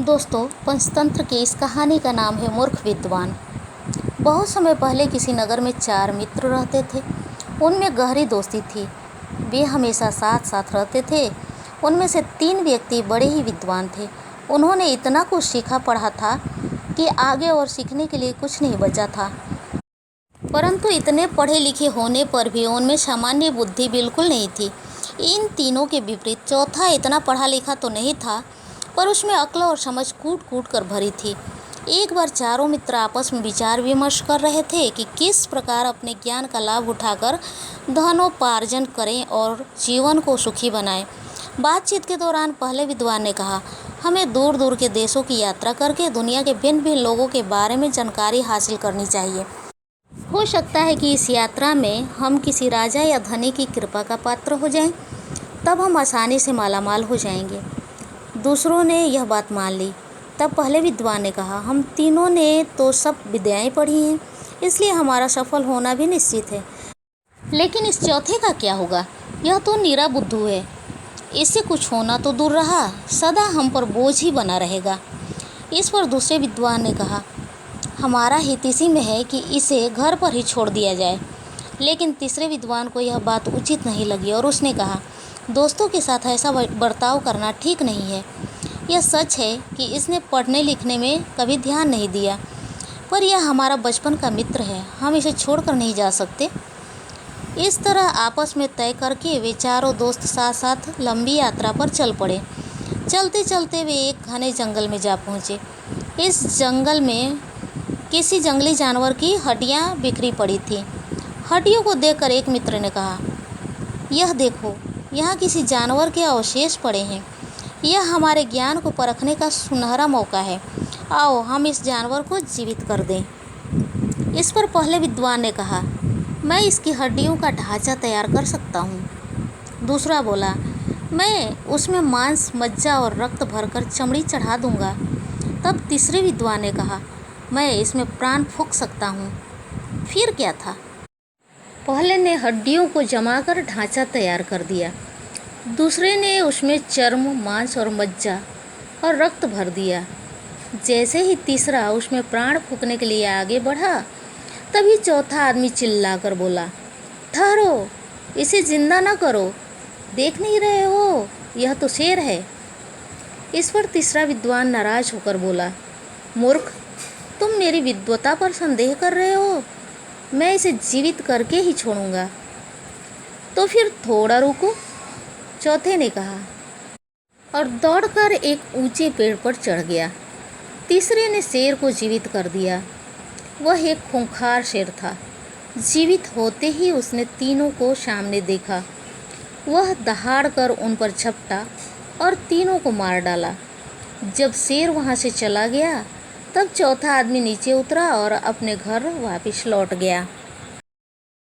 दोस्तों, पंचतंत्र की इस कहानी का नाम है मूर्ख विद्वान। बहुत समय पहले किसी नगर में 4 मित्र रहते थे। उनमें गहरी दोस्ती थी। वे हमेशा साथ साथ रहते थे। उनमें से 3 व्यक्ति बड़े ही विद्वान थे। उन्होंने इतना कुछ सीखा पढ़ा था कि आगे और सीखने के लिए कुछ नहीं बचा था। परंतु इतने पढ़े लिखे होने पर भी उनमें सामान्य बुद्धि बिल्कुल नहीं थी। इन तीनों के विपरीत चौथा इतना पढ़ा लिखा तो नहीं था, पर उसमें अक्ल और समझ कूट कूट कर भरी थी। एक बार चारों मित्र आपस में विचार विमर्श कर रहे थे कि किस प्रकार अपने ज्ञान का लाभ उठाकर धनोपार्जन करें और जीवन को सुखी बनाएं। बातचीत के दौरान पहले विद्वान ने कहा, हमें दूर दूर के देशों की यात्रा करके दुनिया के भिन्न भिन्न लोगों के बारे में जानकारी हासिल करनी चाहिए। हो सकता है कि इस यात्रा में हम किसी राजा या धनी की कृपा का पात्र हो जाएं, तब हम आसानी से मालामाल हो जाएंगे। दूसरों ने यह बात मान ली। तब पहले विद्वान ने कहा, हम तीनों ने तो सब विद्याएं पढ़ी हैं, इसलिए हमारा सफल होना भी निश्चित है। लेकिन इस चौथे का क्या होगा? यह तो नीरा बुद्धू है। इससे कुछ होना तो दूर रहा, सदा हम पर बोझ ही बना रहेगा। इस पर दूसरे विद्वान ने कहा, हमारा हित इसी में है कि इसे घर पर ही छोड़ दिया जाए। लेकिन तीसरे विद्वान को यह बात उचित नहीं लगी और उसने कहा, दोस्तों के साथ ऐसा बर्ताव करना ठीक नहीं है। यह सच है कि इसने पढ़ने लिखने में कभी ध्यान नहीं दिया, पर यह हमारा बचपन का मित्र है, हम इसे छोड़कर नहीं जा सकते। इस तरह आपस में तय करके वे चारों दोस्त साथ साथ लंबी यात्रा पर चल पड़े। चलते चलते वे एक घने जंगल में जा पहुँचे। इस जंगल में किसी जंगली जानवर की हड्डियाँ बिखरी पड़ी थीं। हड्डियों को देखकर एक मित्र ने कहा, यह देखो, यहाँ किसी जानवर के अवशेष पड़े हैं। यह हमारे ज्ञान को परखने का सुनहरा मौका है। आओ हम इस जानवर को जीवित कर दें। इस पर पहले विद्वान ने कहा, मैं इसकी हड्डियों का ढांचा तैयार कर सकता हूँ। दूसरा बोला, मैं उसमें मांस, मज्जा और रक्त भरकर चमड़ी चढ़ा दूँगा। तब तीसरे विद्वान ने कहा, मैं इसमें प्राण फूंक सकता हूँ। फिर क्या था? पहले ने हड्डियों को जमाकर ढांचा तैयार कर दिया। दूसरे ने उसमें चर्म, मांस और मज्जा और रक्त भर दिया। जैसे ही तीसरा उसमें प्राण फूंकने के लिए आगे बढ़ा, तभी चौथा आदमी चिल्लाकर बोला, ठहरो, इसे जिंदा न करो। देख नहीं रहे हो, यह तो शेर है। इस पर तीसरा विद्वान नाराज होकर बोला, मूर्ख, तुम मेरी विद्वता पर संदेह कर रहे हो। मैं इसे जीवित करके ही छोड़ूंगा। तो फिर थोड़ा रुको, चौथे ने कहा और दौड़कर एक ऊंचे पेड़ पर चढ़ गया। तीसरे ने शेर को जीवित कर दिया। वह एक खूंखार शेर था। जीवित होते ही उसने तीनों को सामने देखा। वह दहाड़कर उन पर झपटा और तीनों को मार डाला। जब शेर वहां से चला गया, तब चौथा आदमी नीचे उतरा और अपने घर वापस लौट गया।